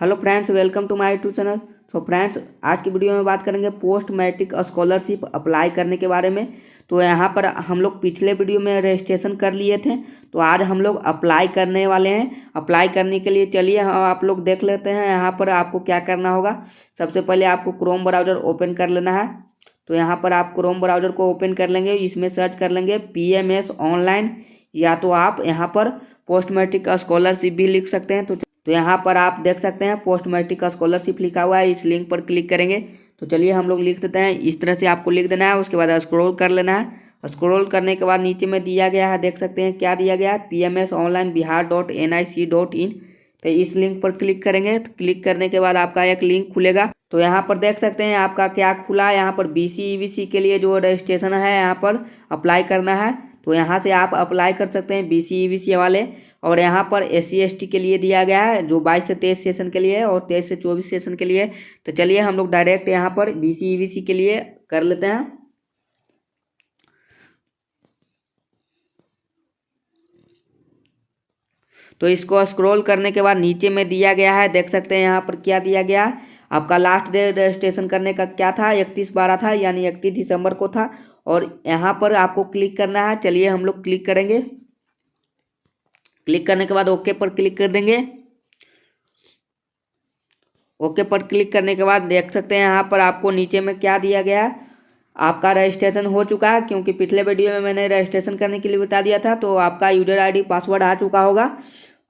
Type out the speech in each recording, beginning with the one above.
Hello friends, welcome to my YouTube channel. तो friends, आज की वीडियो में बात करेंगे पोस्ट मैट्रिक स्कॉलरशिप अप्लाई करने के बारे में। तो यहाँ पर हम लोग पिछले वीडियो में रजिस्ट्रेशन कर लिए थे, तो आज हम लोग अप्लाई करने वाले हैं। अप्लाई करने के लिए चलिए आप लोग देख लेते हैं यहाँ पर आपको क्या करना होगा। सबसे पहले आपको क्रोम ब्राउज़र ओपन कर लेना है। तो यहाँ पर आप क्रोम ब्राउज़र को ओपन कर लेंगे, इसमें सर्च कर लेंगे PMS ऑनलाइन, या तो आप यहाँ पर पोस्ट मैट्रिक स्कॉलरशिप भी लिख सकते हैं। तो यहाँ पर आप देख सकते हैं पोस्ट मैट्रिक स्कॉलरशिप लिखा हुआ है, इस लिंक पर क्लिक करेंगे। तो चलिए हम लोग लिख देते हैं, इस तरह से आपको लिख देना है। उसके बाद स्क्रॉल कर लेना है। स्क्रॉल करने के बाद नीचे में दिया गया है, देख सकते हैं क्या दिया गया है, PMS ऑनलाइन बिहार.nic.in। तो इस लिंक पर क्लिक करेंगे। तो क्लिक करने के बाद आपका एक लिंक खुलेगा। तो यहाँ पर देख सकते हैं आपका क्या खुला है, यहाँ पर BC/EBC के लिए जो रजिस्ट्रेशन है यहाँ पर अप्लाई करना है। तो यहाँ से आप अप्लाई कर सकते हैं BC/EBC वाले। और यहाँ पर SC/ST के लिए दिया गया है, जो 22 से 23 सेशन के लिए है और 23 से 24 सेशन के लिए। तो चलिए हम लोग डायरेक्ट यहाँ पर BC/EBC के लिए कर लेते हैं। तो इसको स्क्रॉल करने के बाद नीचे में दिया गया है, देख सकते हैं यहाँ पर क्या दिया गया है। आपका लास्ट डे रजिस्ट्रेशन करने का क्या था, 31/12 था, यानी 31 दिसंबर को था। और यहाँ पर आपको क्लिक करना है। चलिए हम लोग क्लिक करेंगे। क्लिक करने के बाद ओके पर क्लिक कर देंगे। ओके पर क्लिक करने के बाद देख सकते हैं यहाँ पर आपको नीचे में क्या दिया गया है, आपका रजिस्ट्रेशन हो चुका है, क्योंकि पिछले वीडियो में मैंने रजिस्ट्रेशन करने के लिए बता दिया था। तो आपका यूजर ID पासवर्ड आ चुका होगा।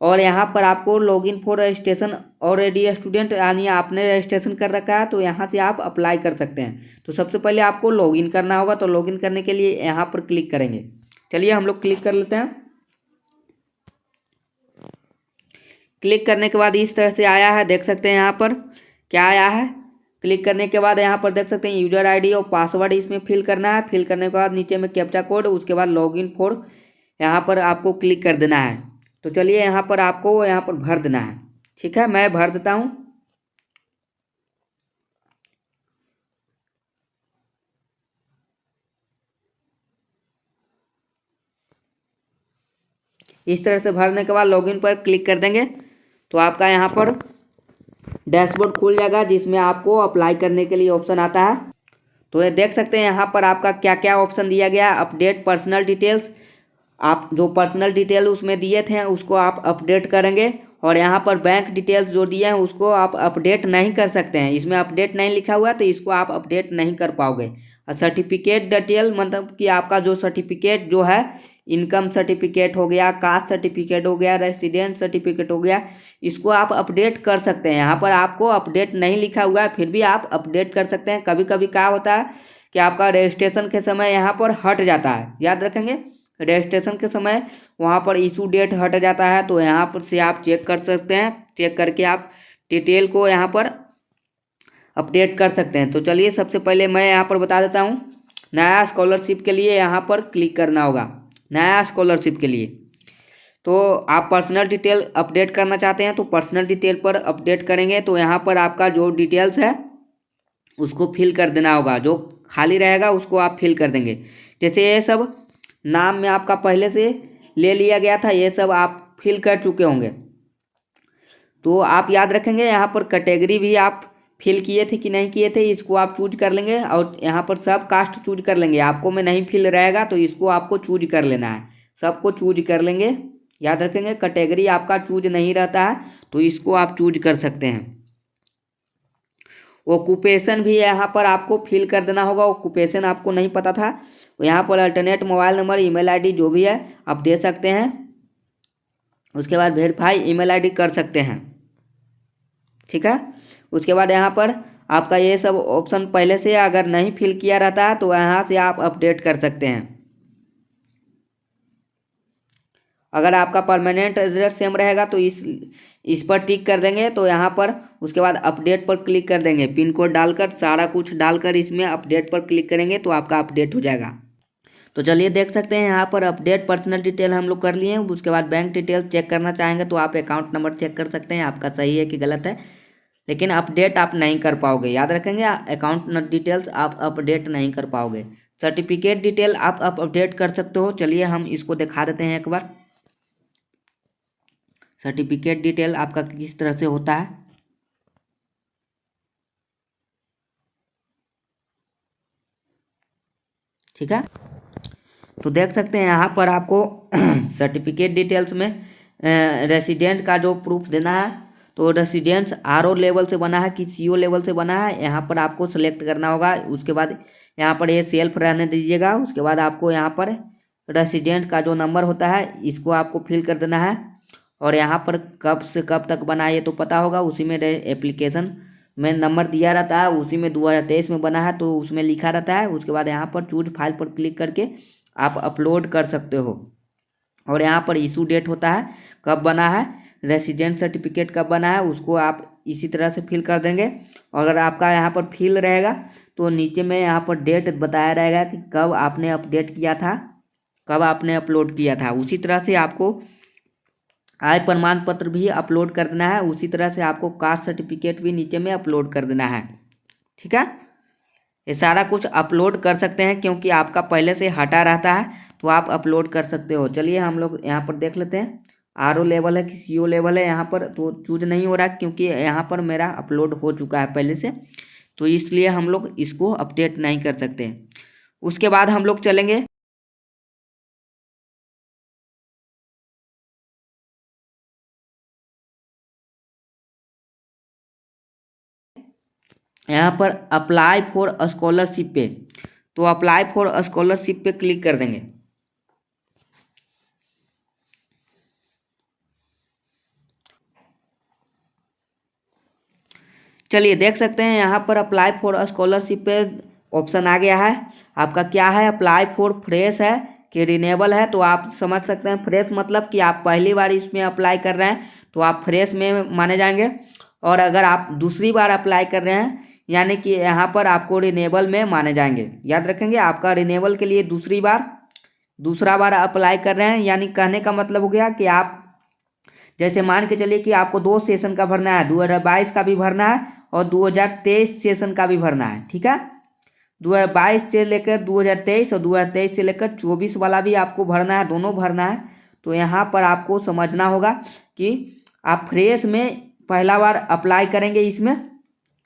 और यहाँ पर आपको login for registration already student, यानी आपने रजिस्ट्रेशन कर रखा है, तो यहाँ से आप अप्लाई कर सकते हैं। तो सबसे पहले आपको लॉगिन करना होगा। तो लॉगिन करने के लिए यहाँ पर क्लिक करेंगे। चलिए हम लोग क्लिक कर लेते हैं। क्लिक करने के बाद इस तरह से आया है, देख सकते हैं यहाँ पर क्या आया है। क्लिक करने के बाद यहाँ पर देख सकते हैं यूजर ID और पासवर्ड इसमें फिल करना है। फिल करने के बाद नीचे में कैप्चा कोड, उसके बाद लॉगिन फॉर यहाँ पर आपको क्लिक कर देना है। तो चलिए यहाँ पर आपको यहाँ पर भर देना है। ठीक है, मैं भर देता हूँ। इस तरह से भरने के बाद लॉगिन पर क्लिक कर देंगे। तो आपका यहाँ पर डैशबोर्ड खुल जाएगा, जिसमें आपको अप्लाई करने के लिए ऑप्शन आता है। तो ये देख सकते हैं यहाँ पर आपका क्या क्या ऑप्शन दिया गया है। अपडेट पर्सनल डिटेल्स, आप जो पर्सनल डिटेल उसमें दिए थे उसको आप अपडेट करेंगे। और यहाँ पर बैंक डिटेल्स जो दिए हैं उसको आप अपडेट नहीं कर सकते हैं, इसमें अपडेट नहीं लिखा हुआ है, तो इसको आप अपडेट नहीं कर पाओगे। और सर्टिफिकेट डिटेल, मतलब कि आपका जो सर्टिफिकेट जो है, इनकम सर्टिफिकेट हो गया, कास्ट सर्टिफिकेट हो गया, रेसिडेंट सर्टिफिकेट हो गया, इसको आप अपडेट कर सकते हैं। यहाँ पर आपको अपडेट नहीं लिखा हुआ है, फिर भी आप अपडेट कर सकते हैं। कभी कभी क्या होता है कि आपका रजिस्ट्रेशन के समय यहाँ पर हट जाता है, याद रखेंगे, रजिस्ट्रेशन के समय वहाँ पर इशू डेट हट जाता है। तो यहाँ पर से आप चेक कर सकते हैं, चेक करके आप डिटेल को यहाँ पर अपडेट कर सकते हैं। तो चलिए सबसे पहले मैं यहाँ पर बता देता हूँ। नया स्कॉलरशिप के लिए यहाँ पर क्लिक करना होगा। नया स्कॉलरशिप के लिए तो आप पर्सनल डिटेल अपडेट करना चाहते हैं, तो पर्सनल डिटेल पर अपडेट करेंगे। तो यहाँ पर आपका जो डिटेल्स है उसको फिल कर देना होगा, जो खाली रहेगा उसको आप फिल कर देंगे। जैसे ये सब नाम में आपका पहले से ले लिया गया था, ये सब आप फिल कर चुके होंगे। तो आप याद रखेंगे यहाँ पर कैटेगरी भी आप फिल किए थे कि नहीं किए थे, इसको आप चूज कर लेंगे। और यहाँ पर सब कास्ट चूज कर लेंगे। आपको में नहीं फिल रहेगा तो इसको आपको चूज कर लेना है, सबको चूज कर लेंगे। याद रखेंगे कैटेगरी आपका चूज नहीं रहता है, तो इसको आप चूज कर सकते हैं। ऑक्यूपेशन भी यहाँ पर आपको फिल कर देना होगा। ऑक्यूपेशन आपको नहीं पता था, तो यहाँ पर alternate mobile number, email ID जो भी है आप दे सकते हैं। उसके बाद वेरीफाई ईमेल ID कर सकते हैं। ठीक है, उसके बाद यहाँ पर आपका ये सब ऑप्शन पहले से अगर नहीं फिल किया रहता है तो यहाँ से आप अपडेट कर सकते हैं। अगर आपका परमानेंट एड्रेस सेम रहेगा तो इस पर टिक कर देंगे। तो यहाँ पर उसके बाद अपडेट पर क्लिक कर देंगे, पिन कोड डालकर सारा कुछ डालकर इसमें अपडेट पर क्लिक करेंगे तो आपका अपडेट हो जाएगा। तो चलिए देख सकते हैं यहाँ पर अपडेट पर्सनल डिटेल हम लोग कर लिए हैं। उसके बाद बैंक डिटेल चेक करना चाहेंगे तो आप अकाउंट नंबर चेक कर सकते हैं, आपका सही है कि गलत है। लेकिन अपडेट आप नहीं कर पाओगे, याद रखेंगे, अकाउंट डिटेल्स आप अपडेट नहीं कर पाओगे। सर्टिफिकेट डिटेल आप अपडेट कर सकते हो। चलिए हम इसको दिखा देते हैं एक बार। सर्टिफिकेट डिटेल आपका किस तरह से होता है। ठीक है। तो देख सकते हैं यहाँ पर आपको सर्टिफिकेट डिटेल्स में रेसिडेंट का जो प्रूफ देना है, तो रेसिडेंस आरओ लेवल से बना है कि सीओ लेवल से बना है, यहाँ पर आपको सेलेक्ट करना होगा। उसके बाद यहाँ पर ये सेल्फ रहने दीजिएगा। उसके बाद आपको यहाँ पर रेसिडेंट का जो नंबर होता है इसको आपको फिल कर देना है। और यहाँ पर कब से कब तक बना है ये तो पता होगा, उसी में एप्लीकेशन में नंबर दिया रहता है, उसी में 2023 में बना है तो उसमें लिखा रहता है। उसके बाद यहाँ पर चूज फाइल पर क्लिक करके आप अपलोड कर सकते हो। और यहाँ पर इशू डेट होता है, कब बना है, रेसिडेंट सर्टिफिकेट कब बना है, उसको आप इसी तरह से फिल कर देंगे। और अगर आपका यहाँ पर फिल रहेगा तो नीचे में यहाँ पर डेट बताया रहेगा कि कब आपने अपडेट किया था, कब आपने अपलोड किया था। उसी तरह से आपको आय प्रमाण पत्र भी अपलोड कर देना है। उसी तरह से आपको कास्ट सर्टिफिकेट भी नीचे में अपलोड कर देना है। ठीक है, ये सारा कुछ अपलोड कर सकते हैं क्योंकि आपका पहले से हटा रहता है तो आप अपलोड कर सकते हो। चलिए हम लोग यहाँ पर देख लेते हैं आरओ लेवल है कि सीओ लेवल है। यहाँ पर तो चूज नहीं हो रहा क्योंकि यहाँ पर मेरा अपलोड हो चुका है पहले से, तो इसलिए हम लोग इसको अपडेट नहीं कर सकते। उसके बाद हम लोग चलेंगे यहाँ पर अप्लाई फॉर स्कॉलरशिप पे। तो अप्लाई फॉर स्कॉलरशिप पे क्लिक कर देंगे। चलिए देख सकते हैं यहाँ पर अप्लाई फॉर स्कॉलरशिप पे ऑप्शन आ गया है। आपका क्या है, अप्लाई फॉर फ्रेश है कि रिन्यूएबल है। तो आप समझ सकते हैं फ्रेश मतलब कि आप पहली बार इसमें अप्लाई कर रहे हैं तो आप फ्रेश में माने जाएंगे। और अगर आप दूसरी बार अप्लाई कर रहे हैं यानी कि यहाँ पर आपको रिन्यूएबल में माने जाएंगे। याद रखेंगे, आपका रिन्यूएबल के लिए दूसरा बार अप्लाई कर रहे हैं। यानी कहने का मतलब हो गया कि आप जैसे मान के चलिए कि आपको 2 सेशन का भरना है, 2022 का भी भरना है और 2023 सेशन का भी भरना है। ठीक है, 2022 से लेकर 2023 और 2023 से लेकर 24 वाला भी आपको भरना है, दोनों भरना है। तो यहाँ पर आपको समझना होगा कि आप फ्रेश में पहला बार अप्लाई करेंगे इसमें,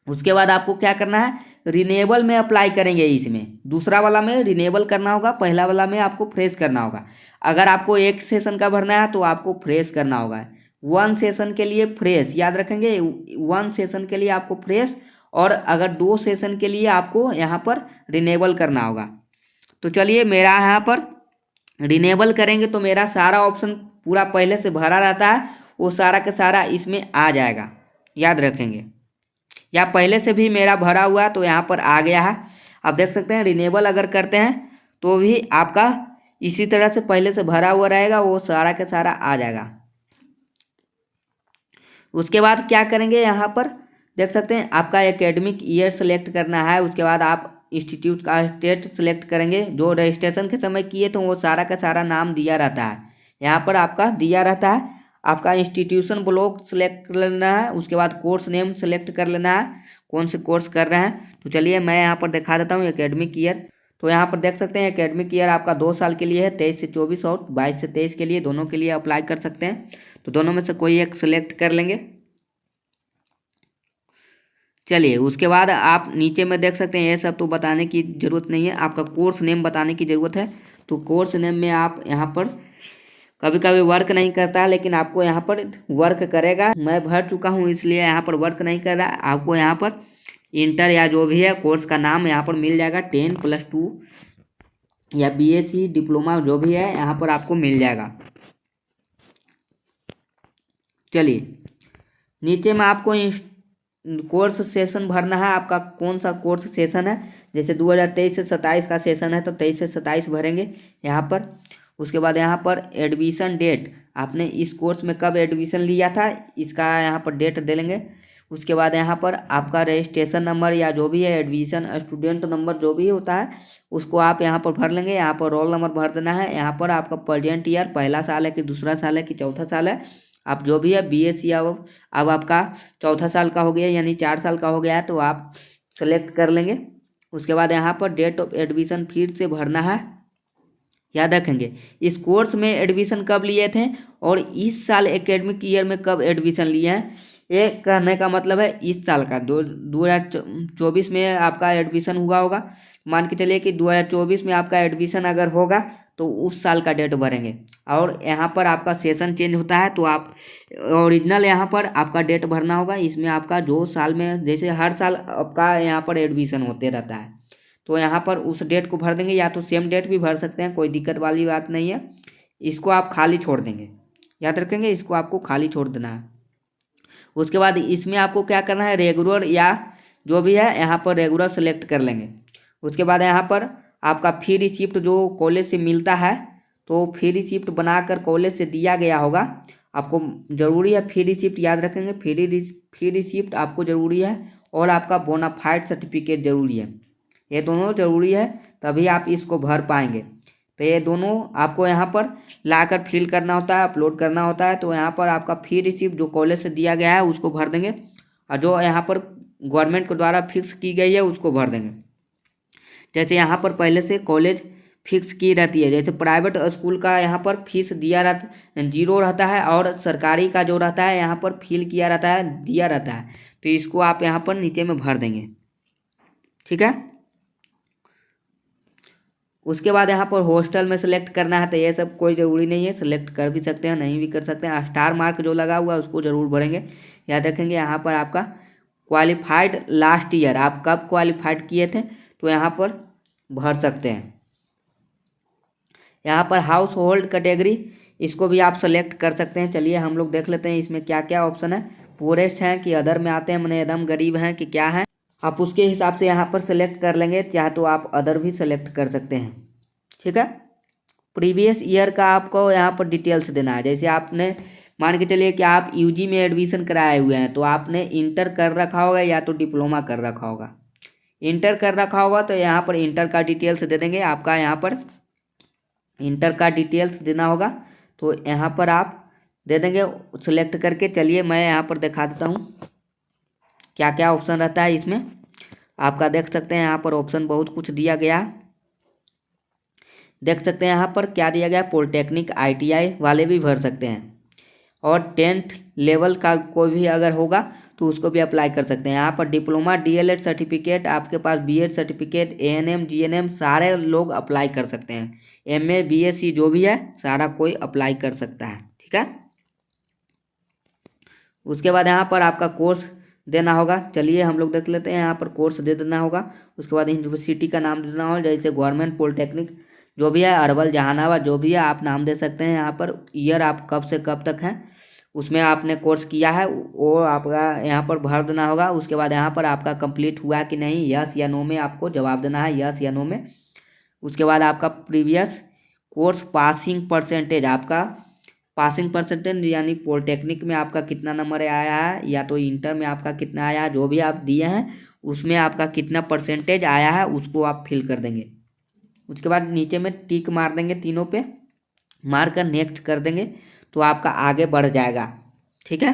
उसके बाद आपको क्या करना है, रिन्यूएबल में अप्लाई करेंगे इसमें। दूसरा वाला में रिन्यूएबल करना होगा, पहला वाला में आपको फ्रेश करना होगा। अगर आपको 1 सेशन का भरना है तो आपको फ्रेश करना होगा। 1 सेशन के लिए फ्रेश, याद रखेंगे 1 सेशन के लिए आपको फ्रेश, और अगर 2 सेशन के लिए आपको यहाँ पर रिन्यूएबल करना होगा। तो चलिए मेरा यहाँ पर रिन्यूएबल करेंगे तो मेरा सारा ऑप्शन पूरा पहले से भरा रहता है, वो सारा का सारा इसमें आ जाएगा। याद रखेंगे, या पहले से भी मेरा भरा हुआ है तो यहाँ पर आ गया है। आप देख सकते हैं रिन्यूएबल अगर करते हैं तो भी आपका इसी तरह से पहले से भरा हुआ रहेगा, वो सारा का सारा आ जाएगा। उसके बाद क्या करेंगे, यहाँ पर देख सकते हैं आपका एकेडमिक ईयर सेलेक्ट करना है। उसके बाद आप इंस्टीट्यूट का स्टेट सेलेक्ट करेंगे। जो रजिस्ट्रेशन के समय किए तो वो सारा का सारा नाम दिया रहता है, यहाँ पर आपका दिया रहता है। आपका इंस्टीट्यूशन ब्लॉक सेलेक्ट कर लेना है। उसके बाद कोर्स नेम सेलेक्ट कर लेना है, कौन से कोर्स कर रहे हैं। तो चलिए मैं यहाँ पर दिखा देता हूँ एकेडमिक ईयर। तो यहाँ पर देख सकते हैं एकेडमिक ईयर आपका 2 साल के लिए है, 23 से 24 और 22 से 23 के लिए, दोनों के लिए अप्लाई कर सकते हैं। तो दोनों में से कोई एक सिलेक्ट कर लेंगे। चलिए उसके बाद आप नीचे में देख सकते हैं, ये सब तो बताने की ज़रूरत नहीं है, आपका कोर्स नेम बताने की ज़रूरत है। तो कोर्स नेम में आप यहाँ पर कभी कभी वर्क नहीं करता है, लेकिन आपको यहाँ पर वर्क करेगा। मैं भर चुका हूँ इसलिए यहाँ पर वर्क नहीं कर रहा है। आपको यहाँ पर इंटर या जो भी है कोर्स का नाम यहाँ पर मिल जाएगा, 10+2 या BSc डिप्लोमा जो भी है यहाँ पर आपको मिल जाएगा। चलिए नीचे में आपको कोर्स सेशन भरना है, आपका कौन सा कोर्स सेशन है। जैसे 2023 से 27 का सेशन है तो 23 से 27 भरेंगे यहाँ पर। उसके बाद यहाँ पर एडमिशन डेट, आपने इस कोर्स में कब एडमिशन लिया था इसका यहाँ पर डेट दे लेंगे। उसके बाद यहाँ पर आपका रजिस्ट्रेशन नंबर या जो भी है एडमिशन स्टूडेंट नंबर जो भी होता है उसको आप यहाँ पर भर लेंगे। यहाँ पर रोल नंबर भर देना है। यहाँ पर आपका प्रेजेंट ईयर पहला साल है कि दूसरा साल है कि चौथा साल है, आप जो भी है BSc अब आपका चौथा साल का हो गया यानी 4 साल का हो गया है तो आप सेलेक्ट कर लेंगे। उसके बाद यहाँ पर डेट ऑफ एडमिशन फिर से भरना है। याद रखेंगे इस कोर्स में एडमिशन कब लिए थे और इस साल एकेडमिक ईयर में कब एडमिशन लिए हैं, ये कहने का मतलब है इस साल का 2024 में आपका एडमिशन हुआ होगा। मान के चलिए कि 2024 में आपका एडमिशन अगर होगा तो उस साल का डेट भरेंगे। और यहाँ पर आपका सेशन चेंज होता है तो आप ओरिजिनल यहाँ पर आपका डेट भरना होगा। इसमें आपका जो साल में, जैसे हर साल आपका यहाँ पर एडमिशन होते रहता है, तो यहाँ पर उस डेट को भर देंगे, या तो सेम डेट भी भर सकते हैं, कोई दिक्कत वाली बात नहीं है। इसको आप खाली छोड़ देंगे, याद रखेंगे, इसको आपको खाली छोड़ देना है। उसके बाद इसमें आपको क्या करना है, रेगुलर या जो भी है यहाँ पर रेगुलर सेलेक्ट कर लेंगे। उसके बाद यहाँ पर आपका फी रिसिप्ट जो कॉलेज से मिलता है, तो फी रिसिप्ट बनाकर कॉलेज से दिया गया होगा। आपको ज़रूरी है फी रिसिप्ट, याद रखेंगे, फी रिसिप्ट आपको ज़रूरी है, और आपका बोनाफाइड सर्टिफिकेट ज़रूरी है। ये दोनों ज़रूरी है, तभी आप इसको भर पाएंगे। तो ये दोनों आपको यहाँ पर लाकर फिल करना होता है, अपलोड करना होता है। तो यहाँ पर आपका फी रिसिप्ट जो कॉलेज से दिया गया है उसको भर देंगे, और जो यहाँ पर गवर्नमेंट के द्वारा फिक्स की गई है उसको भर देंगे। जैसे यहाँ पर पहले से कॉलेज फिक्स की रहती है, जैसे प्राइवेट स्कूल का यहाँ पर फीस दिया रहता, 0 रहता है, और सरकारी का जो रहता है यहाँ पर फिल किया रहता है, दिया रहता है। तो इसको आप यहाँ पर नीचे में भर देंगे, ठीक है। उसके बाद यहाँ पर हॉस्टल में सेलेक्ट करना है, तो ये सब कोई ज़रूरी नहीं है, सेलेक्ट कर भी सकते हैं, नहीं भी कर सकते हैं। स्टार मार्क जो लगा हुआ है उसको ज़रूर भरेंगे, याद रखेंगे। यहाँ पर आपका क्वालिफाइड लास्ट ईयर, आप कब क्वालिफाइड किए थे, तो यहाँ पर भर सकते हैं। यहाँ पर हाउस होल्ड कैटेगरी, इसको भी आप सेलेक्ट कर सकते हैं। चलिए हम लोग देख लेते हैं इसमें क्या क्या ऑप्शन है। पुअरेस्ट हैं कि अदर में आते हैं, मैंने एकदम गरीब हैं कि क्या है, आप उसके हिसाब से यहाँ पर सेलेक्ट कर लेंगे। चाहे तो आप अदर भी सेलेक्ट कर सकते हैं, ठीक है। प्रीवियस ईयर का आपको यहाँ पर डिटेल्स देना है। जैसे आपने मान के चलिए कि आप यूजी में एडमिशन कराए हुए हैं, तो आपने इंटर कर रखा होगा या तो डिप्लोमा कर रखा होगा। इंटर कर रखा होगा तो यहाँ पर इंटर का डिटेल्स दे देंगे, आपका यहाँ पर इंटर का डिटेल्स देना होगा, तो यहाँ पर आप दे देंगे सिलेक्ट करके। चलिए मैं यहाँ पर दिखा देता हूँ क्या क्या ऑप्शन रहता है इसमें। आपका देख सकते हैं यहाँ पर ऑप्शन बहुत कुछ दिया गया है, देख सकते हैं यहाँ पर क्या दिया गया। पॉलिटेक्निक आईटीआई वाले भी भर सकते हैं, और 10th लेवल का कोई भी अगर होगा तो उसको भी अप्लाई कर सकते हैं। यहाँ पर डिप्लोमा डीएलएड सर्टिफिकेट, आपके पास बीएड सर्टिफिकेट, एएनएम जीएनएम सारे लोग अप्लाई कर सकते हैं। एमए बीएससी जो भी है सारा कोई अप्लाई कर सकता है, ठीक है। उसके बाद यहाँ पर आपका कोर्स देना होगा। चलिए हम लोग देख लेते हैं, यहाँ पर कोर्स दे देना होगा। उसके बाद यूनिवर्सिटी का नाम देना होगा, जैसे गवर्नमेंट पॉलिटेक्निक जो भी है, अरवल जहानाबाद जो भी है आप नाम दे सकते हैं। यहाँ पर ईयर आप कब से कब तक हैं उसमें आपने कोर्स किया है वो आपका यहाँ पर भर देना होगा। उसके बाद यहाँ पर आपका कंप्लीट हुआ कि नहीं, यस या नो में आपको जवाब देना है, यस या नो में। उसके बाद आपका प्रीवियस कोर्स पासिंग परसेंटेज, आपका पासिंग परसेंटेज यानी पॉलिटेक्निक में आपका कितना नंबर आया है, या तो इंटर में आपका कितना आया है, जो भी आप दिए हैं उसमें आपका कितना परसेंटेज आया है उसको आप फिल कर देंगे। उसके बाद नीचे में टिक मार देंगे, तीनों पे मार कर नेक्स्ट कर देंगे, तो आपका आगे बढ़ जाएगा, ठीक है।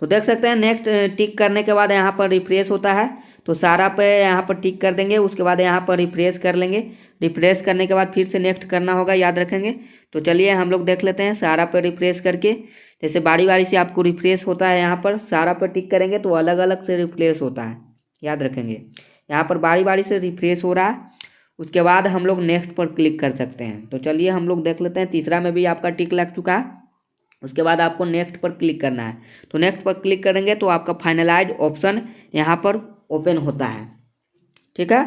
तो देख सकते हैं नेक्स्ट टिक करने के बाद यहाँ पर रिफ्रेश होता है, तो सारा पे यहाँ पर टिक कर देंगे। उसके बाद यहाँ पर रिफ्रेश कर लेंगे, रिफ्रेश करने के बाद फिर से नेक्स्ट करना होगा, याद रखेंगे। तो चलिए हम लोग देख लेते हैं सारा पे रिफ्रेश करके। जैसे बारी बारी से आपको रिफ्रेश होता है, यहाँ पर सारा पे टिक करेंगे तो अलग अलग से रिफ्रेश होता है, याद रखेंगे। यहाँ पर बारी बारी से रिफ्रेश हो रहा है, उसके बाद हम लोग नेक्स्ट पर क्लिक कर सकते हैं। तो चलिए हम लोग देख लेते हैं, तीसरा में भी आपका टिक लग चुका है। उसके बाद आपको नेक्स्ट पर क्लिक करना है, तो नेक्स्ट पर क्लिक करेंगे तो आपका फाइनलाइज ऑप्शन यहाँ पर ओपन होता है, ठीक है।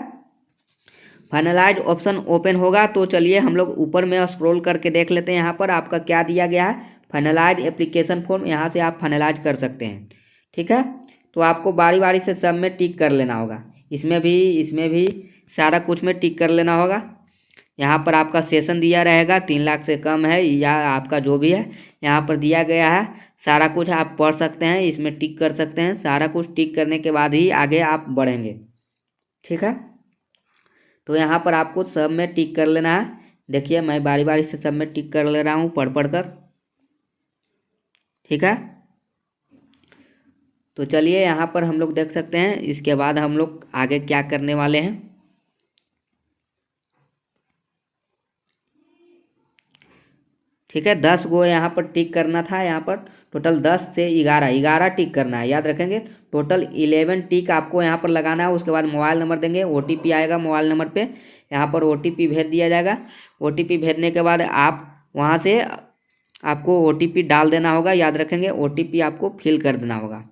फाइनलाइज ऑप्शन ओपन होगा तो चलिए हम लोग ऊपर में स्क्रॉल करके देख लेते हैं यहाँ पर आपका क्या दिया गया है। फाइनलाइज एप्लीकेशन फॉर्म, यहाँ से आप फाइनलाइज कर सकते हैं, ठीक है। तो आपको बारी बारी से सब में टिक कर लेना होगा, इसमें भी सारा कुछ में टिक कर लेना होगा। यहाँ पर आपका सेशन दिया रहेगा 3 लाख से कम है या आपका जो भी है यहाँ पर दिया गया है, सारा कुछ आप पढ़ सकते हैं, इसमें टिक कर सकते हैं। सारा कुछ टिक करने के बाद ही आगे आप बढ़ेंगे, ठीक है। तो यहाँ पर आपको सब में टिक कर लेना है। देखिए मैं बारी बारी से सब में टिक कर ले रहा हूँ पढ़ पढ़ कर, ठीक है। तो चलिए यहाँ पर हम लोग देख सकते हैं, इसके बाद हम लोग आगे क्या करने वाले हैं। ठीक है, 10 गो यहाँ पर टिक करना था। यहाँ पर टोटल 10 से 11 टिक करना है, याद रखेंगे। टोटल 11 टिक आपको यहाँ पर लगाना है। उसके बाद मोबाइल नंबर देंगे, OTP आएगा मोबाइल नंबर पे, यहाँ पर OTP भेज दिया जाएगा। OTP भेजने के बाद आप वहाँ से आपको OTP डाल देना होगा, याद रखेंगे। OTP आपको फिल कर देना होगा।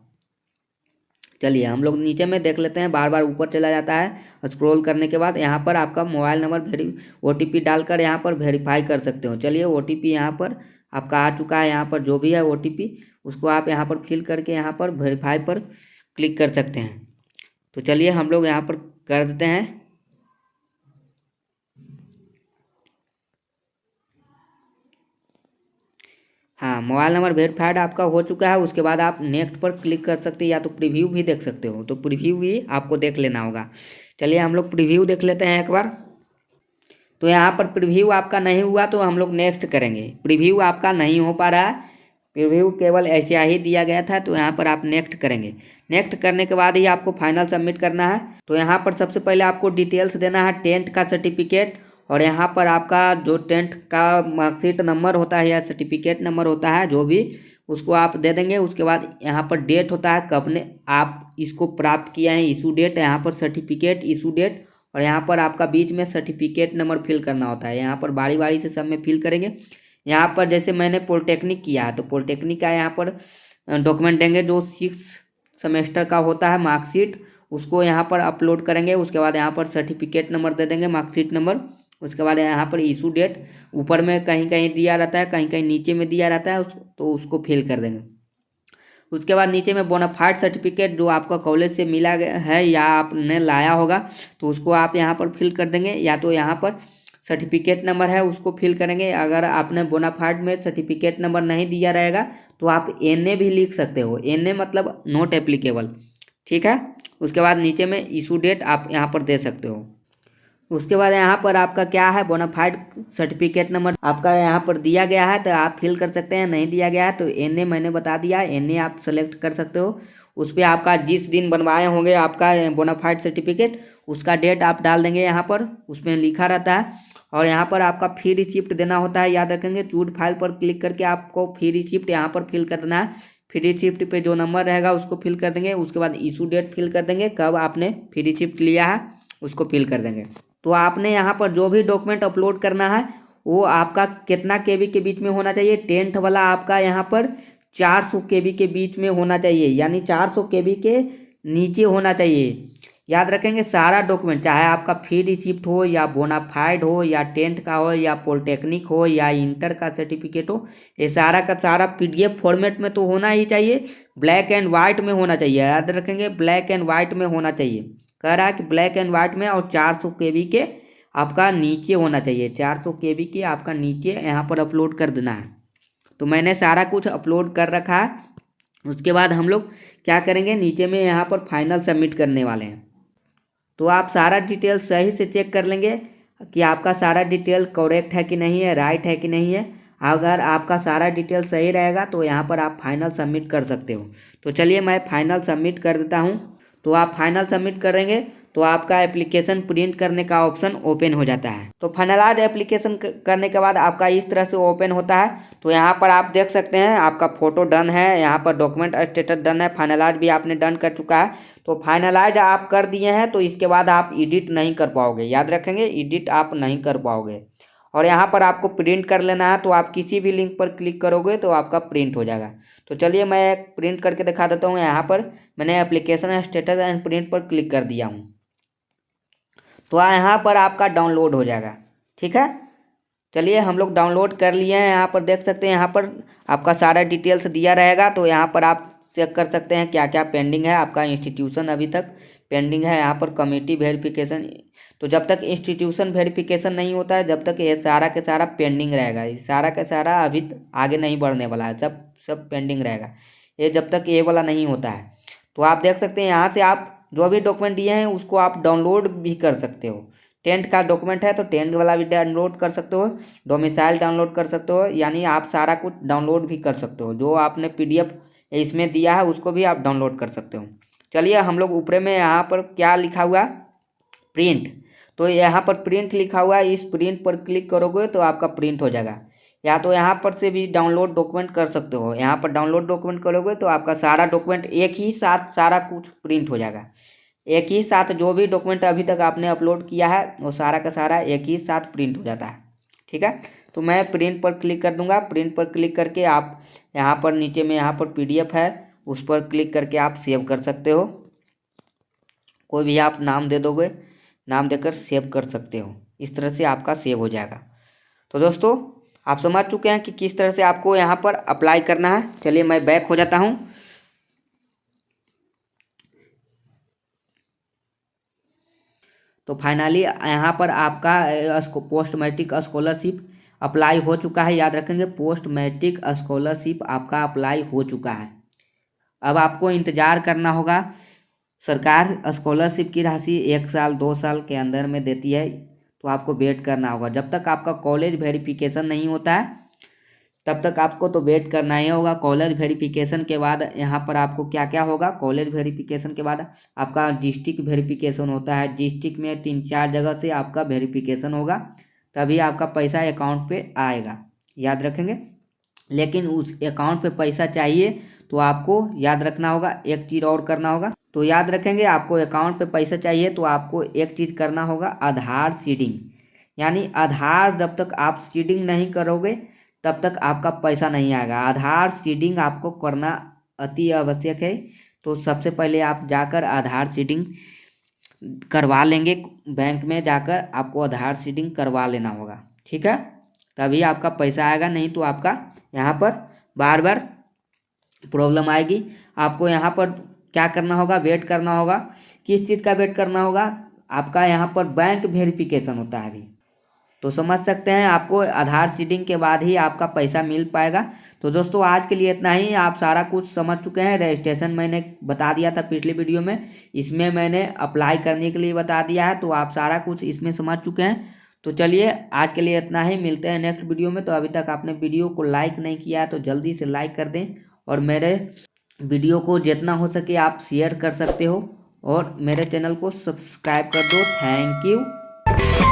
चलिए हम लोग नीचे में देख लेते हैं, बार बार ऊपर चला जाता है। स्क्रॉल करने के बाद यहाँ पर आपका मोबाइल नंबर OTP डालकर यहाँ पर वेरीफाई कर सकते हो। चलिए OTP यहाँ पर आपका आ चुका है। यहाँ पर जो भी है OTP उसको आप यहाँ पर फिल करके यहाँ पर वेरीफाई पर क्लिक कर सकते हैं। तो चलिए हम लोग यहाँ पर कर देते हैं। हाँ, मोबाइल नंबर वेरीफाइड आपका हो चुका है। उसके बाद आप नेक्स्ट पर क्लिक कर सकते हैं, या तो प्रीव्यू भी देख सकते हो। तो प्रीव्यू भी आपको देख लेना होगा। चलिए हम लोग प्रीव्यू देख लेते हैं एक बार। तो यहाँ पर प्रीव्यू आपका नहीं हुआ तो हम लोग नेक्स्ट करेंगे। प्रीव्यू आपका नहीं हो पा रहा है, प्रीव्यू केवल ऐसा ही दिया गया था। तो यहाँ पर आप नेक्स्ट करेंगे। नेक्स्ट करने के बाद ही आपको फाइनल सबमिट करना है। तो यहाँ पर सबसे पहले आपको डिटेल्स देना है, 10th का सर्टिफिकेट, और यहाँ पर आपका जो 10th का मार्कशीट नंबर होता है या सर्टिफिकेट नंबर होता है जो भी, उसको आप दे देंगे। उसके बाद यहाँ पर डेट होता है कब ने आप इसको प्राप्त किया है, इशू डेट, यहाँ पर सर्टिफिकेट इशू डेट, और यहाँ पर आपका बीच में सर्टिफिकेट नंबर फिल करना होता है। यहाँ पर बारी बारी से सब में फिल करेंगे। यहाँ पर जैसे मैंने पॉलिटेक्निक किया है तो पॉलिटेक्निक का यहाँ पर डॉक्यूमेंट देंगे जो 6 सेमेस्टर का होता है मार्कशीट, उसको यहाँ पर अपलोड करेंगे। उसके बाद यहाँ पर सर्टिफिकेट नंबर दे देंगे, मार्कशीट नंबर। उसके बाद यहाँ पर इशू डेट ऊपर में कहीं कहीं दिया रहता है, कहीं कहीं नीचे में दिया रहता है, तो उसको फिल कर देंगे। उसके बाद नीचे में बोनाफाइड सर्टिफिकेट जो आपका कॉलेज से मिला है या आपने लाया होगा तो उसको आप यहाँ पर फिल कर देंगे, या तो यहाँ पर सर्टिफिकेट नंबर है उसको फिल करेंगे। अगर आपने बोनाफाइड में सर्टिफिकेट नंबर नहीं दिया रहेगा तो आप NA भी लिख सकते हो, NA मतलब नॉट एप्लीकेबल, ठीक है। उसके बाद नीचे में इशू डेट आप यहाँ पर दे सकते हो। उसके बाद यहाँ पर आपका क्या है, बोनाफाइड सर्टिफिकेट नंबर आपका यहाँ पर दिया गया है तो आप फिल कर सकते हैं, नहीं दिया गया है तो NA मैंने बता दिया, NA आप सेलेक्ट कर सकते हो। उस पर आपका जिस दिन बनवाए होंगे आपका बोनाफाइड सर्टिफिकेट उसका डेट आप डाल देंगे यहाँ पर, उसमें लिखा रहता है। और यहाँ पर आपका फी रिसिप्ट देना होता है, याद रखेंगे। चूज फाइल पर क्लिक करके आपको फी रिसिप्ट यहाँ पर फिल करना है। फी रिसिप्ट पे जो नंबर रहेगा उसको फिल कर देंगे। उसके बाद इशू डेट फिल कर देंगे, कब आपने फी रिसिप्ट लिया है उसको फिल कर देंगे। तो आपने यहाँ पर जो भी डॉक्यूमेंट अपलोड करना है वो आपका कितना KB के बीच में होना चाहिए, 10th वाला आपका यहाँ पर 400 KB के बीच में होना चाहिए, यानी 400 KB के नीचे होना चाहिए। याद रखेंगे सारा डॉक्यूमेंट, चाहे आपका फी रिसिप्ट हो या बोनाफाइड हो या 10th का हो या पॉलिटेक्निक हो या इंटर का सर्टिफिकेट हो, ये सारा का सारा PDF फॉर्मेट में तो होना ही चाहिए, ब्लैक एंड वाइट में होना चाहिए। याद रखेंगे ब्लैक एंड वाइट में होना चाहिए, कह रहा है कि ब्लैक एंड वाइट में, और 400 KB के आपका नीचे होना चाहिए। 400 KB के आपका नीचे यहाँ पर अपलोड कर देना है। तो मैंने सारा कुछ अपलोड कर रखा है। उसके बाद हम लोग क्या करेंगे, नीचे में यहाँ पर फाइनल सबमिट करने वाले हैं। तो आप सारा डिटेल सही से चेक कर लेंगे कि आपका सारा डिटेल करेक्ट है कि नहीं है, राइट है कि नहीं है। अगर आपका सारा डिटेल सही रहेगा तो यहाँ पर आप फाइनल सबमिट कर सकते हो। तो चलिए मैं फाइनल सबमिट कर देता हूँ। तो आप फाइनल सबमिट करेंगे तो आपका एप्लीकेशन प्रिंट करने का ऑप्शन ओपन हो जाता है। तो फाइनलाइज एप्लीकेशन करने के बाद आपका इस तरह से ओपन होता है। तो यहाँ पर आप देख सकते हैं आपका फ़ोटो डन है, यहाँ पर डॉक्यूमेंट स्टेटस डन है, फाइनलाइज भी आपने डन कर चुका है। तो फाइनलाइज आप कर दिए हैं तो इसके बाद आप एडिट नहीं कर पाओगे, याद रखेंगे एडिट आप नहीं कर पाओगे। और यहाँ पर आपको प्रिंट कर लेना है, तो आप किसी भी लिंक पर क्लिक करोगे तो आपका प्रिंट हो जाएगा। तो चलिए मैं प्रिंट करके दिखा देता हूँ। यहाँ पर मैंने एप्लीकेशन स्टेटस एंड प्रिंट पर क्लिक कर दिया हूँ, तो यहाँ पर आपका डाउनलोड हो जाएगा, ठीक है। चलिए हम लोग डाउनलोड कर लिए हैं। यहाँ पर देख सकते हैं, यहाँ पर आपका सारा डिटेल्स दिया रहेगा। तो यहाँ पर आप चेक कर सकते हैं क्या क्या पेंडिंग है। आपका इंस्टीट्यूशन अभी तक पेंडिंग है, यहाँ पर कमेटी वेरिफिकेशन। तो जब तक इंस्टीट्यूशन वेरिफिकेशन नहीं होता है जब तक ये सारा के सारा पेंडिंग रहेगा। ये सारा का सारा अभी आगे नहीं बढ़ने वाला है, सब पेंडिंग रहेगा ये जब तक ये वाला नहीं होता है। तो आप देख सकते हैं यहाँ से आप जो भी डॉक्यूमेंट दिए हैं उसको आप डाउनलोड भी कर सकते हो। 10th का डॉक्यूमेंट है तो 10th वाला भी डाउनलोड कर सकते हो, डोमिसाइल डाउनलोड कर सकते हो, यानी आप सारा कुछ डाउनलोड भी कर सकते हो। जो आपने PDF इसमें दिया है उसको भी आप डाउनलोड कर सकते हो। चलिए हम लोग ऊपर में यहाँ पर क्या लिखा हुआ प्रिंट, तो यहाँ पर प्रिंट लिखा हुआ है, इस प्रिंट पर क्लिक करोगे तो आपका प्रिंट हो जाएगा। या तो यहाँ पर से भी डाउनलोड डॉक्यूमेंट कर सकते हो। यहाँ पर डाउनलोड डॉक्यूमेंट करोगे तो आपका सारा डॉक्यूमेंट एक ही साथ सारा कुछ प्रिंट हो जाएगा। एक ही साथ जो भी डॉक्यूमेंट अभी तक आपने अपलोड किया है वो सारा का सारा एक ही साथ प्रिंट हो जाता है। ठीक है, तो मैं प्रिंट पर क्लिक कर दूंगा। प्रिंट पर क्लिक करके आप यहाँ पर नीचे में यहाँ पर PDF है उस पर क्लिक करके आप सेव कर सकते हो। कोई भी आप नाम दे दोगे, नाम देकर सेव कर सकते हो। इस तरह से आपका सेव हो जाएगा। तो दोस्तों आप समझ चुके हैं कि किस तरह से आपको यहाँ पर अप्लाई करना है। चलिए मैं बैक हो जाता हूँ। तो फाइनली यहाँ पर आपका पोस्ट मैट्रिक स्कॉलरशिप अप्लाई हो चुका है। याद रखेंगे, पोस्ट मैट्रिक स्कॉलरशिप आपका अप्लाई हो चुका है। अब आपको इंतज़ार करना होगा। सरकार स्कॉलरशिप की राशि 1 साल 2 साल के अंदर में देती है, तो आपको वेट करना होगा। जब तक आपका कॉलेज वेरिफिकेशन नहीं होता है तब तक आपको तो वेट करना ही होगा। कॉलेज वेरिफिकेशन के बाद यहाँ पर आपको क्या क्या होगा, कॉलेज वेरिफिकेशन के बाद आपका डिस्ट्रिक्ट वेरिफिकेशन होता है। डिस्ट्रिक्ट में 3-4 जगह से आपका वेरिफिकेशन होगा, तभी आपका पैसा अकाउंट पे आएगा। याद रखेंगे, लेकिन उस अकाउंट पे पैसा चाहिए तो आपको याद रखना होगा, एक चीज़ और करना होगा। तो याद रखेंगे, आपको अकाउंट पे पैसा चाहिए तो आपको एक चीज़ करना होगा, आधार सीडिंग। यानी आधार जब तक आप सीडिंग नहीं करोगे तब तक आपका पैसा नहीं आएगा। आधार सीडिंग आपको करना अति आवश्यक है। तो सबसे पहले आप जाकर आधार सीडिंग करवा लेंगे। बैंक में जाकर आपको आधार सीडिंग करवा लेना होगा। ठीक है, तभी आपका पैसा आएगा, नहीं तो आपका यहाँ पर बार बार प्रॉब्लम आएगी। आपको यहाँ पर क्या करना होगा, वेट करना होगा। किस चीज़ का वेट करना होगा, आपका यहाँ पर बैंक वेरिफिकेशन होता है अभी। तो समझ सकते हैं, आपको आधार सीडिंग के बाद ही आपका पैसा मिल पाएगा। तो दोस्तों आज के लिए इतना ही। आप सारा कुछ समझ चुके हैं। रजिस्ट्रेशन मैंने बता दिया था पिछले वीडियो में, इसमें मैंने अप्लाई करने के लिए बता दिया है। तो आप सारा कुछ इसमें समझ चुके हैं। तो चलिए आज के लिए इतना ही, मिलते हैं नेक्स्ट वीडियो में। तो अभी तक आपने वीडियो को लाइक नहीं किया है तो जल्दी से लाइक कर दें, और मेरे वीडियो को जितना हो सके आप शेयर कर सकते हो, और मेरे चैनल को सब्सक्राइब कर दो। Thank you.